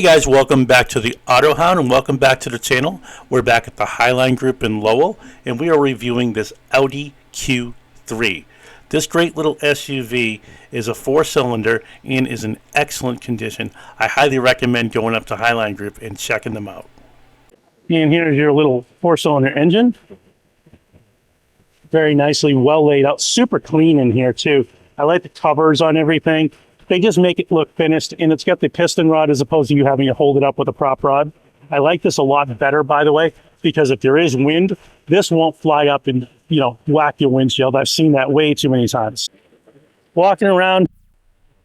Hey guys, welcome back to the AutoHound and welcome back to the channel. We're back at the Highline Group in Lowell and we are reviewing this Audi Q3. This great little SUV is a 4-cylinder and is in excellent condition. I highly recommend going up to Highline Group and checking them out. And here's your little 4-cylinder engine. Very nicely well laid out, super clean in here too. I like the covers on everything. They just make it look finished, and it's got the piston rod as opposed to you having to hold it up with a prop rod. I like this a lot better, by the way, because if there is wind, this won't fly up and, whack your windshield. I've seen that way too many times. Walking around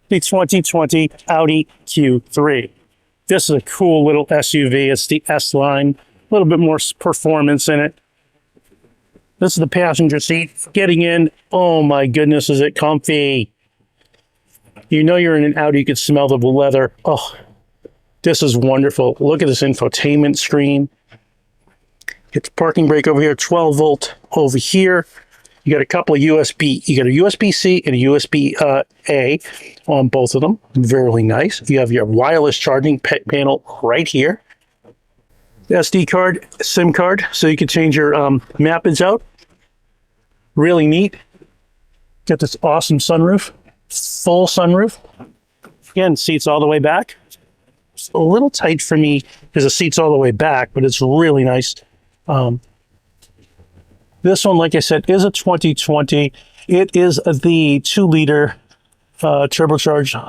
the 2020 Audi Q3. This is a cool little SUV. It's the S-Line, a little bit more performance in it. This is the passenger seat. Getting in, oh my goodness, is it comfy. You know you're in an Audi, you can smell the leather. Oh, this is wonderful. Look at this infotainment screen. Get the parking brake over here, 12 volt over here. You got a couple of USB. You got a USB-C and a USB-A on both of them. Very nice. You have your wireless charging panel right here. SD card, SIM card, so you can change your mappage out. Really neat. Got this awesome sunroof. Full sunroof. Again, seats all the way back. It's a little tight for me because the seat's all the way back, but it's really nice. This one, like I said, is a 2020. It is the 2-liter turbocharged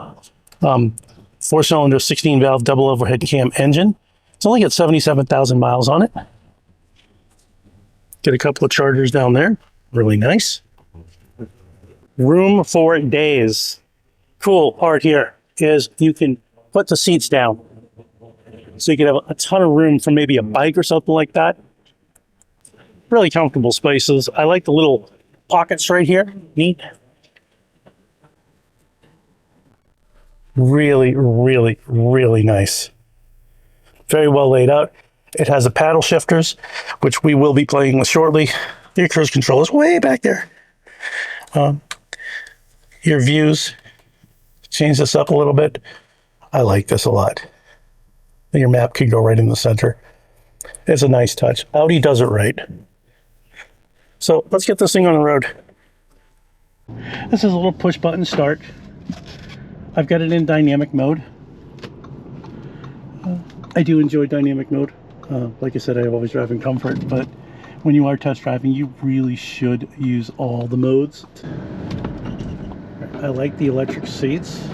4-cylinder 16-valve double overhead cam engine. It's only got 77,000 miles on it. Get a couple of chargers down there. Really nice. Room for days. Cool part here is you can put the seats down. So you can have a ton of room for maybe a bike or something like that. Really comfortable spaces. I like the little pockets right here. Neat. Really, really, really nice. Very well laid out. It has the paddle shifters, which we will be playing with shortly. Your cruise control is way back there. Your views, change this up a little bit. I like this a lot. And your map could go right in the center. It's a nice touch. Audi does it right. So let's get this thing on the road. This is a little push button start. I've got it in dynamic mode. I do enjoy dynamic mode. Like I said, I always drive in comfort, but when you are test driving, you really should use all the modes. I like the electric seats.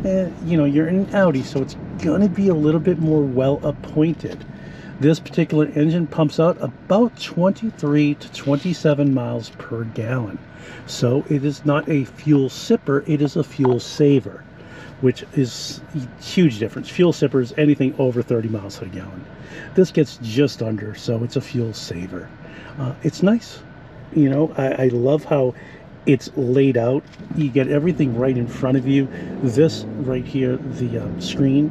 And, you're in an Audi, so it's going to be a little bit more well appointed. This particular engine pumps out about 23 to 27 miles per gallon. So it is not a fuel sipper, it is a fuel saver, which is a huge difference. Fuel sipper is anything over 30 miles a gallon. This gets just under, so it's a fuel saver. It's nice. I love how it's laid out. You get everything right in front of you. This right here, the screen,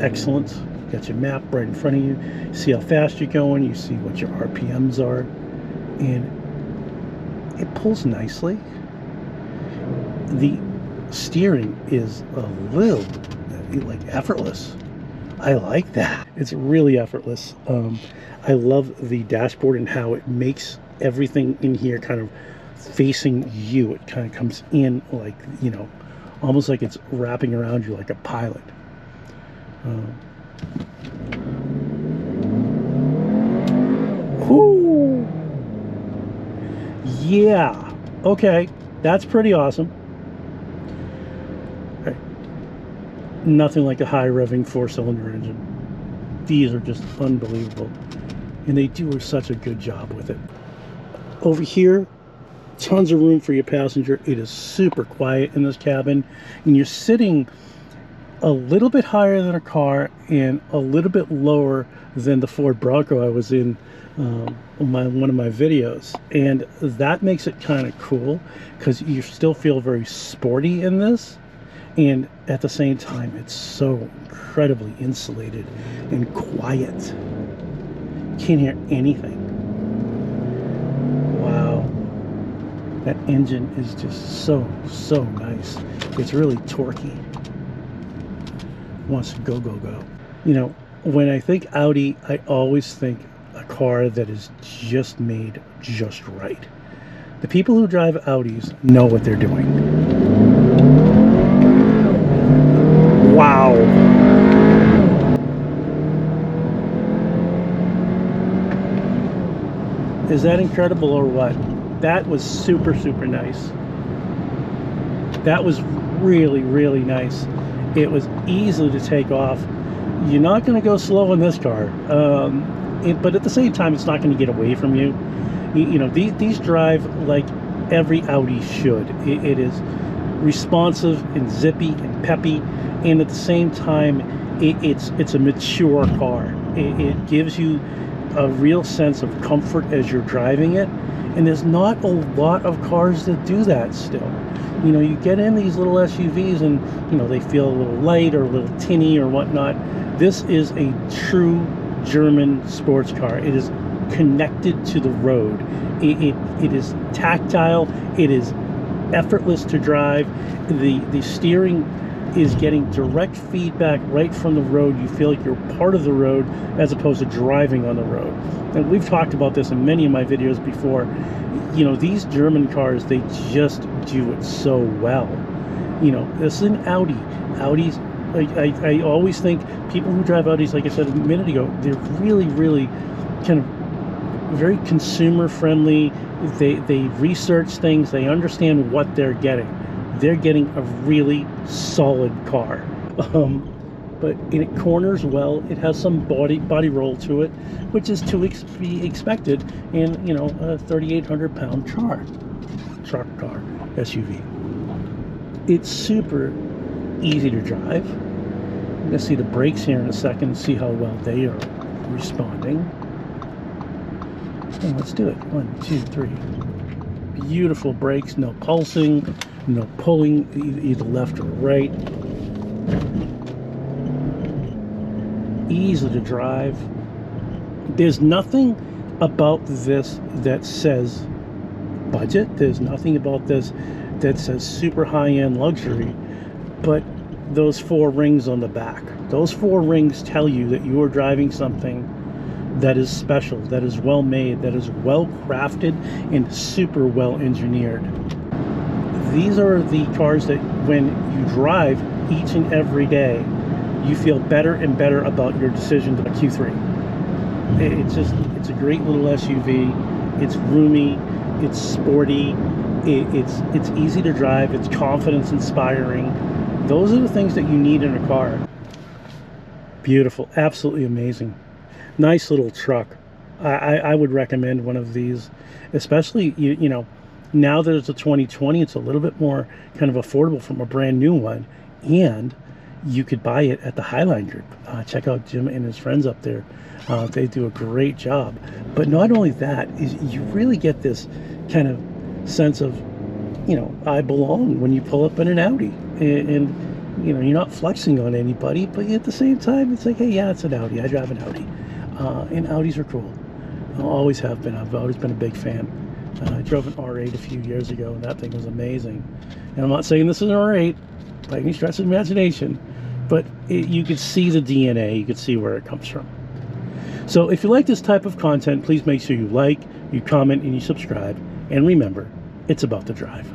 excellent. Got your map right in front of you. You see how fast you're going. You see what your RPMs are. And it pulls nicely. The steering is a little, effortless. I like that. It's really effortless. I love the dashboard and how it makes everything in here kind of facing you. It kind of comes in like, almost like it's wrapping around you like a pilot. Whoo! Yeah. Okay. That's pretty awesome. Okay. Nothing like a high revving 4-cylinder engine. These are just unbelievable. And they do such a good job with it. Over here, tons of room for your passenger. It is super quiet in this cabin, and you're sitting a little bit higher than a car and a little bit lower than the Ford Bronco I was in one of my videos, and that makes it kind of cool because you still feel very sporty in this, and at the same time it's so incredibly insulated and quiet. You can't hear anything. Wow. That engine is just so nice. It's really torquey. wants to go, go, go. You know, when I think Audi, I always think a car that is just made just right. The people who drive Audis know what they're doing. Wow. Is that incredible or what? That was super, super nice. That was really, really nice. It was easy to take off. You're not going to go slow in this car, but at the same time, it's not going to get away from you. You know, these drive like every Audi should. It is responsive and zippy and peppy, and at the same time, it's a mature car. It gives you a real sense of comfort as you're driving it, and there's not a lot of cars that do that still. You know, you get in these little SUVs and, you know, they feel a little light or a little tinny or whatnot. This is a true German sports car. It is connected to the road. It is tactile. It is effortless to drive. The steering is getting direct feedback right from the road. You feel like you're part of the road as opposed to driving on the road. And we've talked about this in many of my videos before. You know, these German cars, they just do it so well. You know, this is an Audi. Audis, I always think people who drive Audis, like I said a minute ago, they're really, really kind of very consumer friendly. They research things. They understand what they're getting. They're getting a really solid car. But it corners well. It has some body roll to it, which is to be expected in, you know, a 3,800 pound truck car SUV. It's super easy to drive. I'm gonna see the brakes here in a second and see how well they are responding. And let's do it. 1, 2, 3. Beautiful brakes. No pulsing. No pulling either left or right. Easy to drive. There's nothing about this that says budget. There's nothing about this that says super high-end luxury. But those 4 rings on the back, those 4 rings tell you that you are driving something that is special, that is well made, that is well crafted and super well engineered. These are the cars that when you drive each and every day, you feel better and better about your decision to the Q3. It's a great little SUV. It's roomy, it's sporty, it's easy to drive, it's confidence inspiring. Those are the things that you need in a car. Beautiful, absolutely amazing. Nice little truck. I would recommend one of these, especially, you know, now that it's a 2020, it's a little bit more kind of affordable from a brand new one, and you could buy it at the Highline Group. Check out Jim and his friends up there. They do a great job. But not only that, is you really get this kind of sense of, you know, I belong when you pull up in an Audi, and you know, you're not flexing on anybody, but at the same time, it's like, hey, yeah, it's an Audi. I drive an Audi, and Audis are cool. I always have been. I've always been a big fan. I drove an R8 a few years ago, and that thing was amazing. And I'm not saying this is an R8 by any stretch of the imagination, but you could see the DNA, you could see where it comes from. So if you like this type of content, please make sure you like, you comment, and you subscribe. And remember, it's about the drive.